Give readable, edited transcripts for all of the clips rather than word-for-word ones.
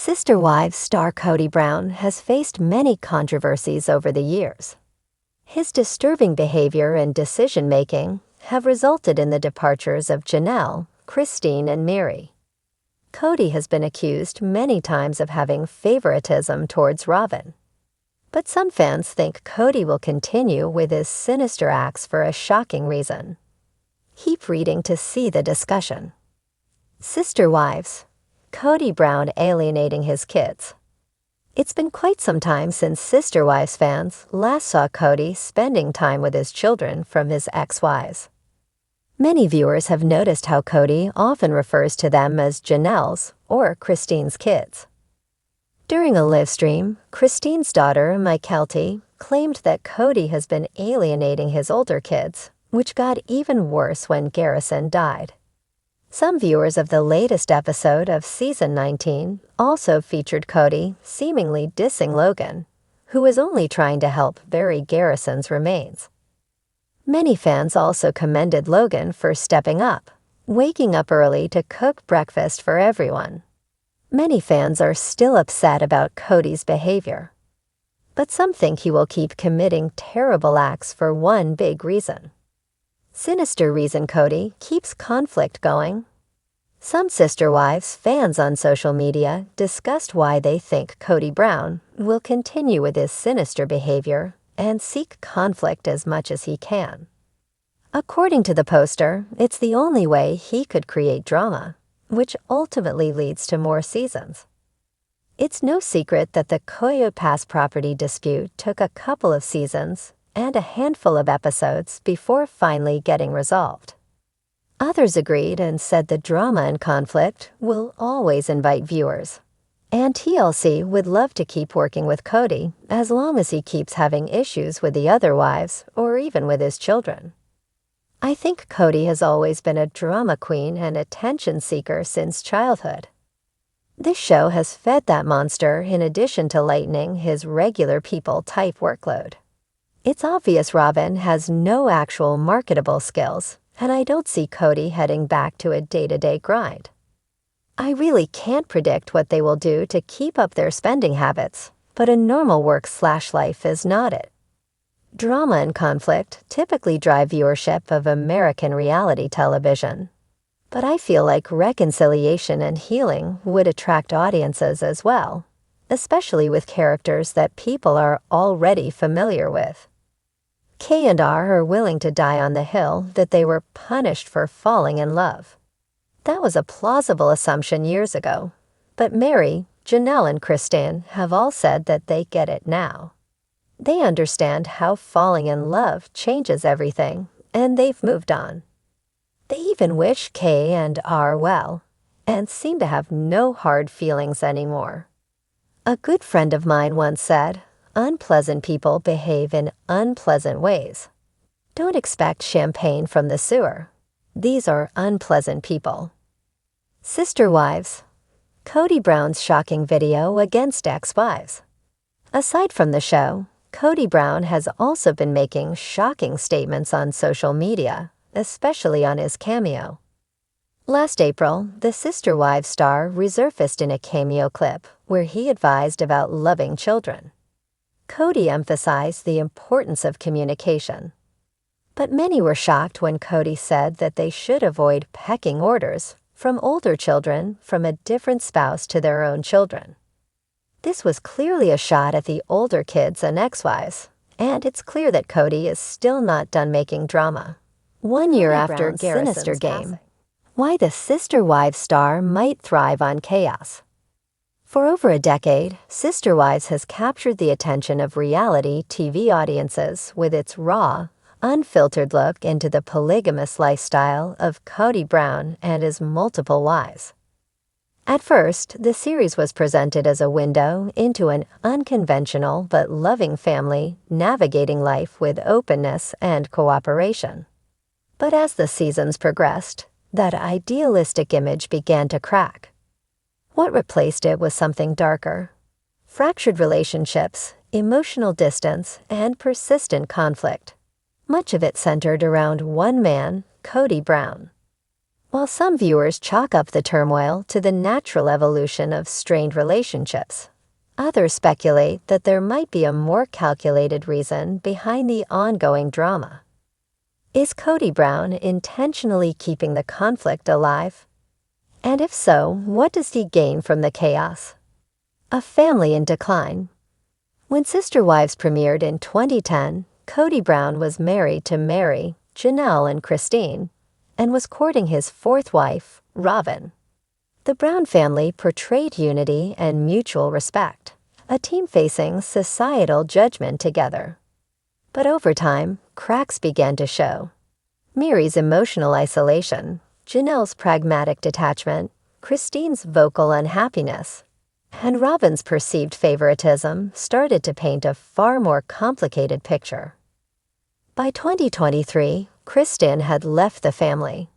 Sister Wives star Kody Brown has faced many controversies over the years. His disturbing behavior and decision-making have resulted in the departures of Janelle, Christine, and Meri. Kody has been accused many times of having favoritism towards Robyn. But some fans think Kody will continue with his sinister acts for a shocking reason. Keep reading to see the discussion. Sister Wives. Kody Brown alienating his kids. It's been quite some time since Sister Wives fans last saw Kody spending time with his children from his ex-wives. Many viewers have noticed how Kody often refers to them as Janelle's or Christine's kids. During a live stream, Christine's daughter, Mykelti, claimed that Kody has been alienating his older kids, which got even worse when Garrison died. Some viewers of the latest episode of Season 19 also featured Kody seemingly dissing Logan, who was only trying to help bury Garrison's remains. Many fans also commended Logan for stepping up, waking up early to cook breakfast for everyone. Many fans are still upset about Kody's behavior, but some think he will keep committing terrible acts for one big reason. Sinister reason Kody keeps conflict going. Some Sister Wives fans on social media discussed why they think Kody Brown will continue with his sinister behavior and seek conflict as much as he can. According to the poster, it's the only way he could create drama, which ultimately leads to more seasons. It's no secret that the Coyote Pass property dispute took a couple of seasons and a handful of episodes before finally getting resolved. Others agreed and said the drama and conflict will always invite viewers, and TLC would love to keep working with Kody as long as he keeps having issues with the other wives or even with his children. I think Kody has always been a drama queen and attention seeker since childhood. This show has fed that monster in addition to lightening his regular people-type workload. It's obvious Robyn has no actual marketable skills, and I don't see Kody heading back to a day-to-day grind. I really can't predict what they will do to keep up their spending habits, but a normal work/life is not it. Drama and conflict typically drive viewership of American reality television, but I feel like reconciliation and healing would attract audiences as well, especially with characters that people are already familiar with. K and R are willing to die on the hill that they were punished for falling in love. That was a plausible assumption years ago, but Meri, Janelle, and Christine have all said that they get it now. They understand how falling in love changes everything, and they've moved on. They even wish K and R well, and seem to have no hard feelings anymore. A good friend of mine once said, "Unpleasant people behave in unpleasant ways. Don't expect champagne from the sewer. These are unpleasant people." Sister Wives. Kody Brown's shocking video against ex-wives. Aside from the show, Kody Brown has also been making shocking statements on social media, especially on his cameo. Last April, the Sister Wives star resurfaced in a cameo clip where he advised about loving children. Kody emphasized the importance of communication. But many were shocked when Kody said that they should avoid pecking orders from older children from a different spouse to their own children. This was clearly a shot at the older kids and ex-wives, and it's clear that Kody is still not done making drama. 1 year after Garrison's sinister game, why the Sister Wives star might thrive on chaos. For over a decade, Sister Wives has captured the attention of reality TV audiences with its raw, unfiltered look into the polygamous lifestyle of Kody Brown and his multiple wives. At first, the series was presented as a window into an unconventional but loving family navigating life with openness and cooperation. But as the seasons progressed, that idealistic image began to crack. What replaced it was something darker: fractured relationships, emotional distance, and persistent conflict. Much of it centered around one man, Kody Brown. While some viewers chalk up the turmoil to the natural evolution of strained relationships, others speculate that there might be a more calculated reason behind the ongoing drama. Is Kody Brown intentionally keeping the conflict alive? And if so, what does he gain from the chaos? A family in decline. When Sister Wives premiered in 2010, Kody Brown was married to Meri, Janelle, and Christine, and was courting his fourth wife, Robyn. The Brown family portrayed unity and mutual respect, a team facing societal judgment together. But over time, cracks began to show. Meri's emotional isolation, Janelle's pragmatic detachment, Christine's vocal unhappiness, and Robyn's perceived favoritism started to paint a far more complicated picture. By 2023, Christine had left the family.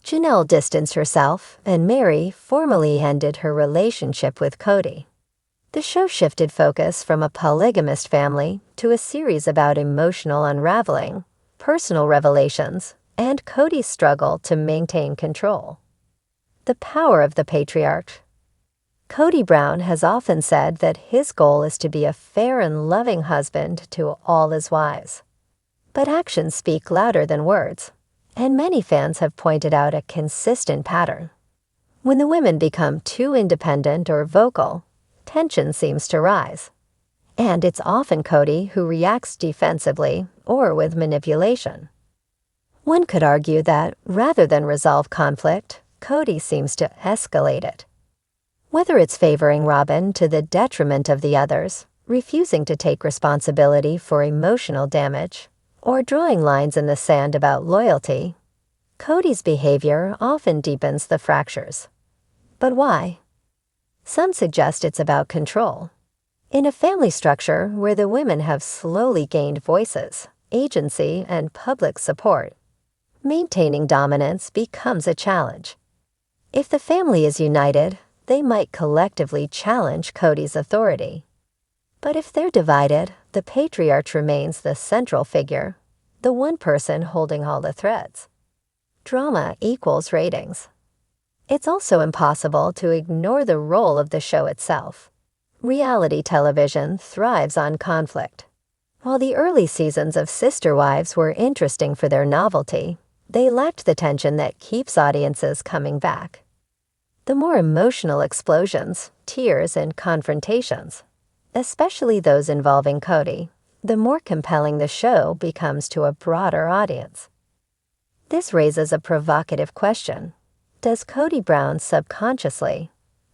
Janelle distanced herself, and Meri formally ended her relationship with Kody. The show shifted focus from a polygamist family to a series about emotional unraveling, personal revelations, and Kody's struggle to maintain control. The power of the patriarch. Kody Brown has often said that his goal is to be a fair and loving husband to all his wives. But actions speak louder than words, and many fans have pointed out a consistent pattern. When the women become too independent or vocal, tension seems to rise. And it's often Kody who reacts defensively or with manipulation. One could argue that, rather than resolve conflict, Kody seems to escalate it. Whether it's favoring Robyn to the detriment of the others, refusing to take responsibility for emotional damage, or drawing lines in the sand about loyalty, Kody's behavior often deepens the fractures. But why? Some suggest it's about control. In a family structure where the women have slowly gained voices, agency, and public support, maintaining dominance becomes a challenge. If the family is united, they might collectively challenge Kody's authority. But if they're divided, the patriarch remains the central figure, the one person holding all the threads. Drama equals ratings. It's also impossible to ignore the role of the show itself. Reality television thrives on conflict. While the early seasons of Sister Wives were interesting for their novelty, they lacked the tension that keeps audiences coming back. The more emotional explosions, tears, and confrontations, especially those involving Kody, the more compelling the show becomes to a broader audience. This raises a provocative question. Does Kody Brown subconsciously,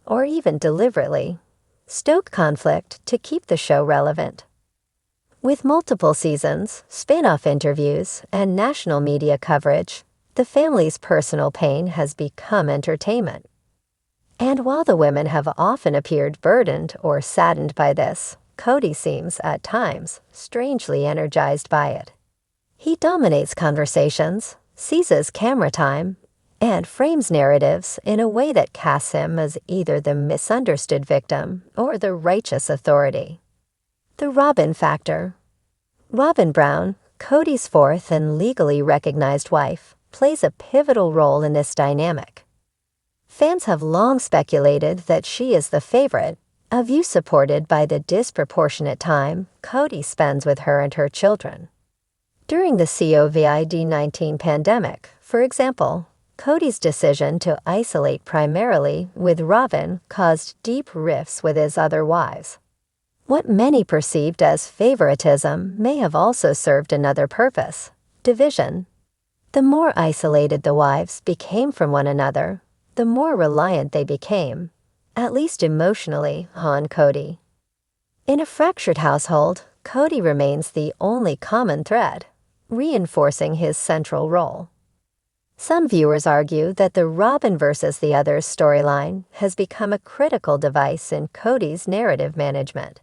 or even deliberately, stoke conflict to keep the show relevant? With multiple seasons, spin-off interviews, and national media coverage, the family's personal pain has become entertainment. And while the women have often appeared burdened or saddened by this, Kody seems, at times, strangely energized by it. He dominates conversations, seizes camera time, and frames narratives in a way that casts him as either the misunderstood victim or the righteous authority. The Robyn factor. Robyn Brown, Kody's fourth and legally recognized wife, plays a pivotal role in this dynamic. Fans have long speculated that she is the favorite, a view supported by the disproportionate time Kody spends with her and her children. During the COVID-19 pandemic, for example, Kody's decision to isolate primarily with Robyn caused deep rifts with his other wives. What many perceived as favoritism may have also served another purpose: division. The more isolated the wives became from one another, the more reliant they became, at least emotionally, on Kody. In a fractured household, Kody remains the only common thread, reinforcing his central role. Some viewers argue that the Robyn versus the others storyline has become a critical device in Kody's narrative management.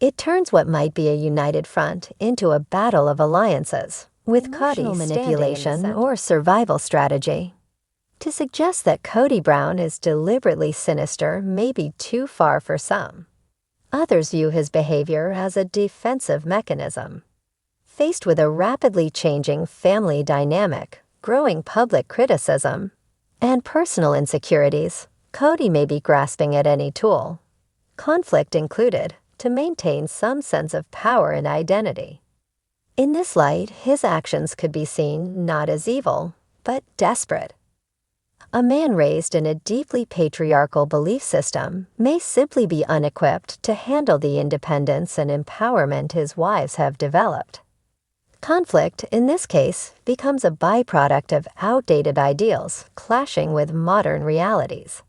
It turns what might be a united front into a battle of alliances, with Kody manipulation or survival strategy. To suggest that Kody Brown is deliberately sinister may be too far for some. Others view his behavior as a defensive mechanism. Faced with a rapidly changing family dynamic, growing public criticism, and personal insecurities, Kody may be grasping at any tool, conflict included, to maintain some sense of power and identity. In this light, his actions could be seen not as evil, but desperate. A man raised in a deeply patriarchal belief system may simply be unequipped to handle the independence and empowerment his wives have developed. Conflict, in this case, becomes a byproduct of outdated ideals clashing with modern realities.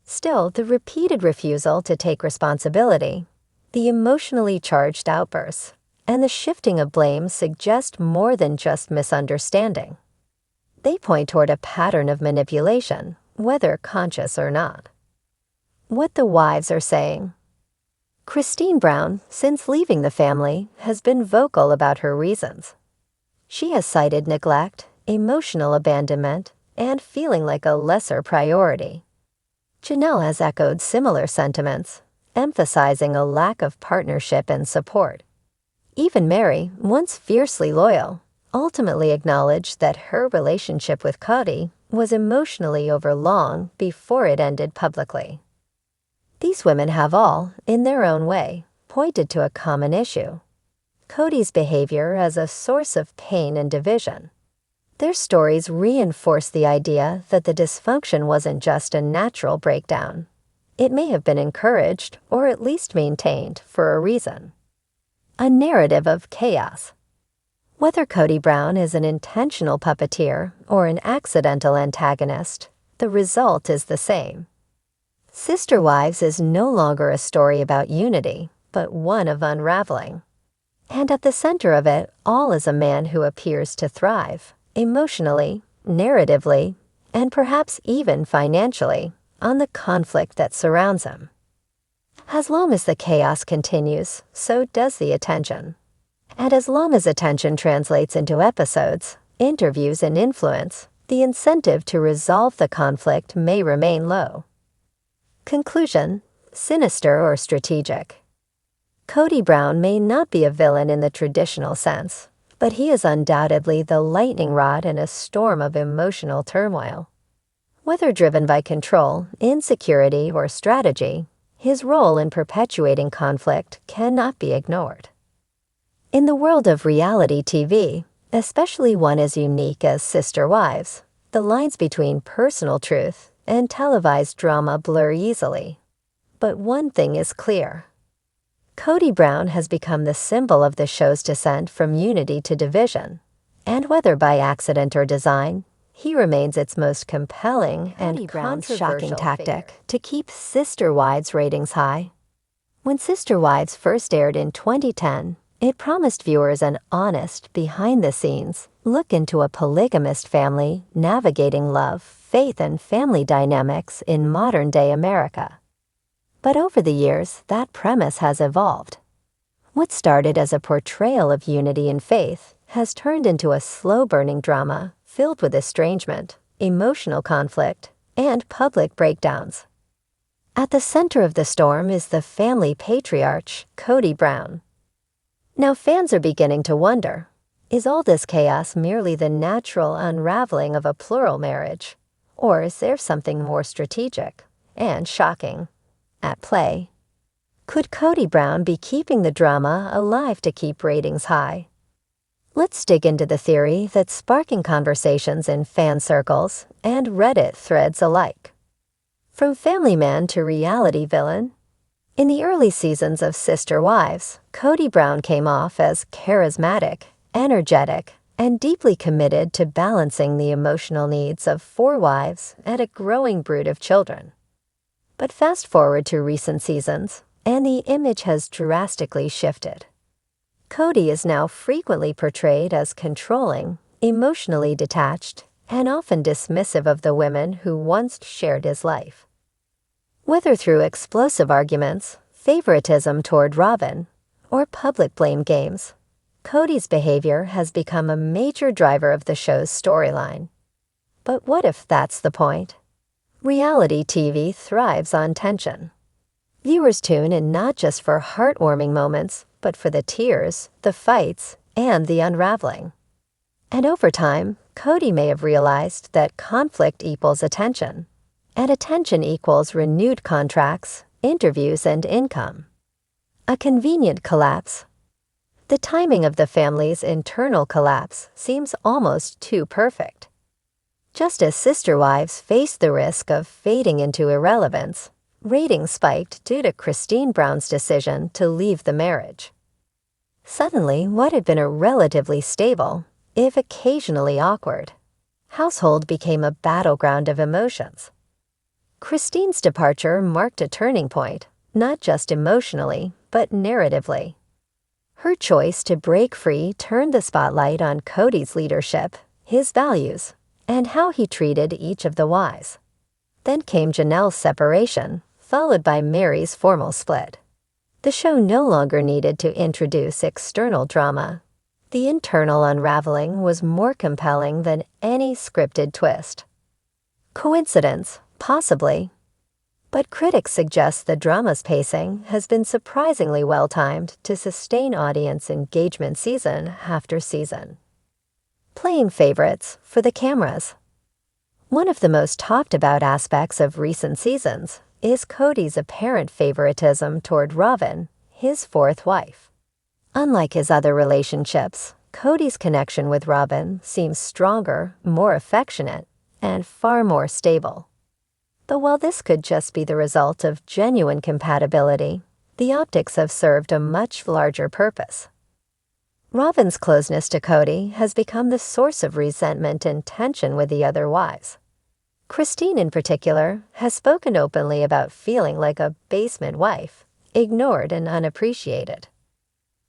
Still, the repeated refusal to take responsibility, the emotionally charged outbursts, and the shifting of blame suggest more than just misunderstanding. They point toward a pattern of manipulation, whether conscious or not. What the wives are saying. Christine Brown, since leaving the family, has been vocal about her reasons. She has cited neglect, emotional abandonment, and feeling like a lesser priority. Janelle has echoed similar sentiments, emphasizing a lack of partnership and support. Even Meri, once fiercely loyal, ultimately acknowledged that her relationship with Kody was emotionally over long before it ended publicly. These women have all, in their own way, pointed to a common issue: Kody's behavior as a source of pain and division. Their stories reinforce the idea that the dysfunction wasn't just a natural breakdown. It may have been encouraged, or at least maintained, for a reason. A narrative of chaos. Whether Kody Brown is an intentional puppeteer or an accidental antagonist, the result is the same. Sister Wives is no longer a story about unity, but one of unraveling. And at the center of it all is a man who appears to thrive, emotionally, narratively, and perhaps even financially, on the conflict that surrounds him. As long as the chaos continues, so does the attention. And as long as attention translates into episodes, interviews, and influence, the incentive to resolve the conflict may remain low. Conclusion: sinister or strategic. Kody Brown may not be a villain in the traditional sense, but he is undoubtedly the lightning rod in a storm of emotional turmoil. Whether driven by control, insecurity, or strategy, his role in perpetuating conflict cannot be ignored. In the world of reality TV, especially one as unique as Sister Wives, the lines between personal truth and televised drama blur easily. But one thing is clear. Kody Brown has become the symbol of the show's descent from unity to division, and whether by accident or design, he remains its most compelling and controversial shocking tactic to keep Sister Wives ratings high. When Sister Wives first aired in 2010, it promised viewers an honest, behind-the-scenes look into a polygamist family navigating love, faith, and family dynamics in modern-day America. But over the years, that premise has evolved. What started as a portrayal of unity and faith has turned into a slow-burning drama filled with estrangement, emotional conflict, and public breakdowns. At the center of the storm is the family patriarch, Kody Brown. Now fans are beginning to wonder, is all this chaos merely the natural unraveling of a plural marriage, or is there something more strategic and shocking at play? Could Kody Brown be keeping the drama alive to keep ratings high? Let's dig into the theory that's sparking conversations in fan circles and Reddit threads alike. From family man to reality villain. In the early seasons of Sister Wives, Kody Brown came off as charismatic, energetic, and deeply committed to balancing the emotional needs of 4 wives and a growing brood of children. But fast forward to recent seasons, and the image has drastically shifted. Kody is now frequently portrayed as controlling, emotionally detached, and often dismissive of the women who once shared his life. Whether through explosive arguments, favoritism toward Robyn, or public blame games, Kody's behavior has become a major driver of the show's storyline. But what if that's the point? Reality TV thrives on tension. Viewers tune in not just for heartwarming moments, but for the tears, the fights, and the unraveling. And over time, Kody may have realized that conflict equals attention, and attention equals renewed contracts, interviews, and income. A convenient collapse. The timing of the family's internal collapse seems almost too perfect. Just as sister wives faced the risk of fading into irrelevance, ratings spiked due to Christine Brown's decision to leave the marriage. Suddenly, what had been a relatively stable, if occasionally awkward, household became a battleground of emotions. Christine's departure marked a turning point, not just emotionally, but narratively. Her choice to break free turned the spotlight on Kody's leadership, his values, and how he treated each of the wives. Then came Janelle's separation, followed by Meri's formal split. The show no longer needed to introduce external drama. The internal unraveling was more compelling than any scripted twist. Coincidence? Possibly. But critics suggest the drama's pacing has been surprisingly well-timed to sustain audience engagement season after season. Playing favorites for the cameras. One of the most talked about aspects of recent seasons is Kody's apparent favoritism toward Robyn, his fourth wife. Unlike his other relationships, Kody's connection with Robyn seems stronger, more affectionate, and far more stable. But while this could just be the result of genuine compatibility, the optics have served a much larger purpose. Robyn's closeness to Kody has become the source of resentment and tension with the other wives. Christine, in particular, has spoken openly about feeling like a basement wife, ignored and unappreciated.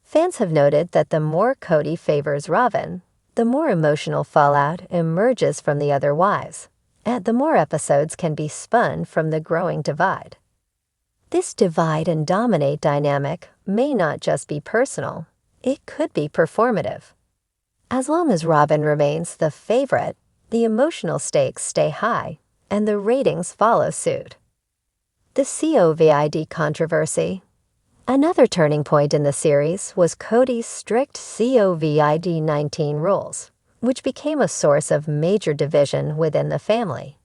Fans have noted that the more Kody favors Robyn, the more emotional fallout emerges from the other wives, and the more episodes can be spun from the growing divide. This divide and dominate dynamic may not just be personal, it could be performative. As long as Robyn remains the favorite, the emotional stakes stay high, and the ratings follow suit. The COVID controversy. Another turning point in the series was Kody's strict COVID-19 rules, which became a source of major division within the family.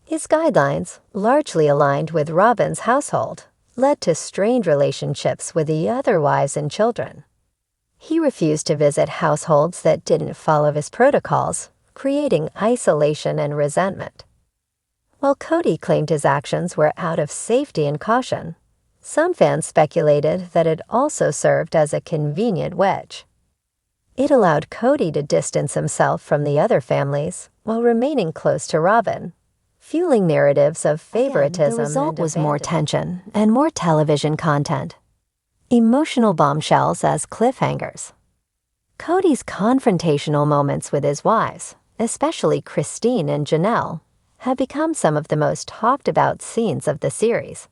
His guidelines, largely aligned with Robyn's household, led to strained relationships with the other wives and children. He refused to visit households that didn't follow his protocols, creating isolation and resentment. While Kody claimed his actions were out of safety and caution, some fans speculated that it also served as a convenient wedge. It allowed Kody to distance himself from the other families while remaining close to Robyn, fueling narratives of favoritism. The result was more tension and more television content. Emotional bombshells as cliffhangers. Kody's confrontational moments with his wives, especially Christine and Janelle, have become some of the most talked about scenes of the series.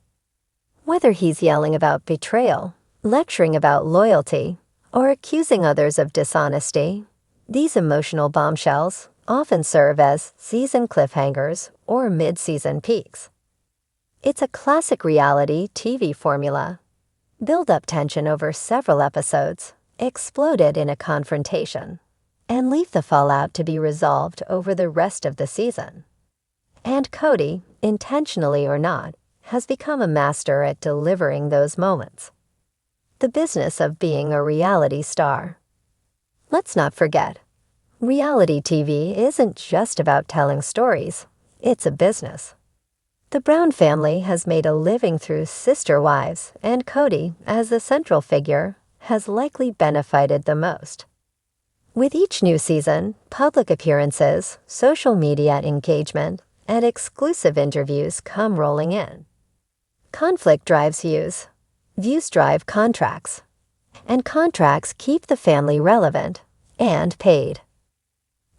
Whether he's yelling about betrayal, lecturing about loyalty, or accusing others of dishonesty, these emotional bombshells often serve as season cliffhangers or mid-season peaks. It's a classic reality TV formula. Build up tension over several episodes, exploded in a confrontation, and leave the fallout to be resolved over the rest of the season. And Kody, intentionally or not, has become a master at delivering those moments. The business of being a reality star. Let's not forget, reality TV isn't just about telling stories, it's a business. The Brown family has made a living through sister wives, and Kody, as the central figure, has likely benefited the most. With each new season, public appearances, social media engagement, and exclusive interviews come rolling in. Conflict drives views. Views drive contracts. And contracts keep the family relevant and paid.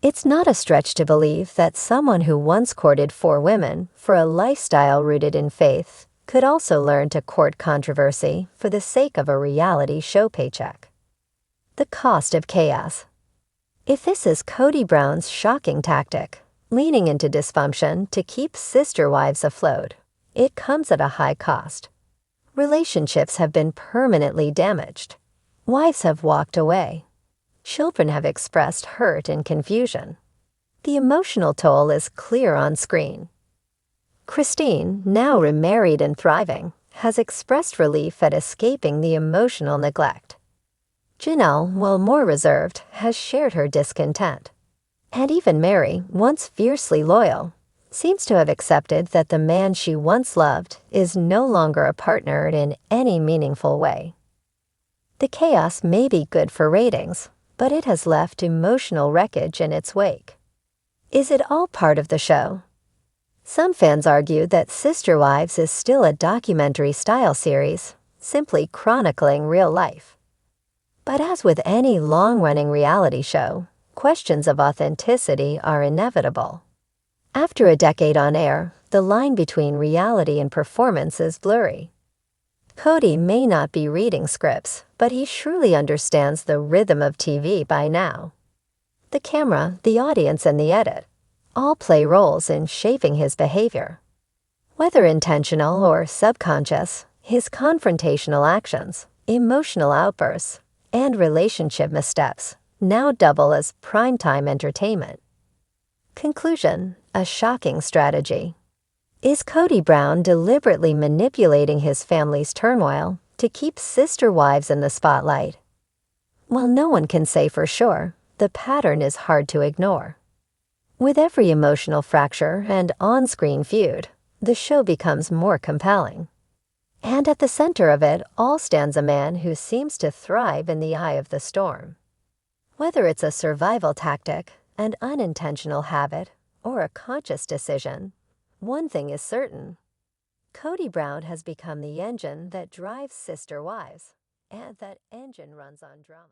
It's not a stretch to believe that someone who once courted 4 women for a lifestyle rooted in faith could also learn to court controversy for the sake of a reality show paycheck. The cost of chaos. If this is Kody Brown's shocking tactic, leaning into dysfunction to keep sister wives afloat, it comes at a high cost. Relationships have been permanently damaged. Wives have walked away. Children have expressed hurt and confusion. The emotional toll is clear on screen. Christine, now remarried and thriving, has expressed relief at escaping the emotional neglect. Janelle, while more reserved, has shared her discontent. And even Meri, once fiercely loyal, seems to have accepted that the man she once loved is no longer a partner in any meaningful way. The chaos may be good for ratings, but it has left emotional wreckage in its wake. Is it all part of the show? Some fans argue that Sister Wives is still a documentary-style series, simply chronicling real life. But as with any long-running reality show, questions of authenticity are inevitable. After a decade on air, the line between reality and performance is blurry. Kody may not be reading scripts, but he surely understands the rhythm of TV by now. The camera, the audience, and the edit all play roles in shaping his behavior. Whether intentional or subconscious, his confrontational actions, emotional outbursts, and relationship missteps now double as primetime entertainment. Conclusion: a shocking strategy. Is Kody Brown deliberately manipulating his family's turmoil to keep Sister Wives in the spotlight? While no one can say for sure, the pattern is hard to ignore. With every emotional fracture and on-screen feud, the show becomes more compelling. And at the center of it all stands a man who seems to thrive in the eye of the storm. Whether it's a survival tactic, an unintentional habit, or a conscious decision, one thing is certain: Kody Brown has become the engine that drives Sister Wives, and that engine runs on drama.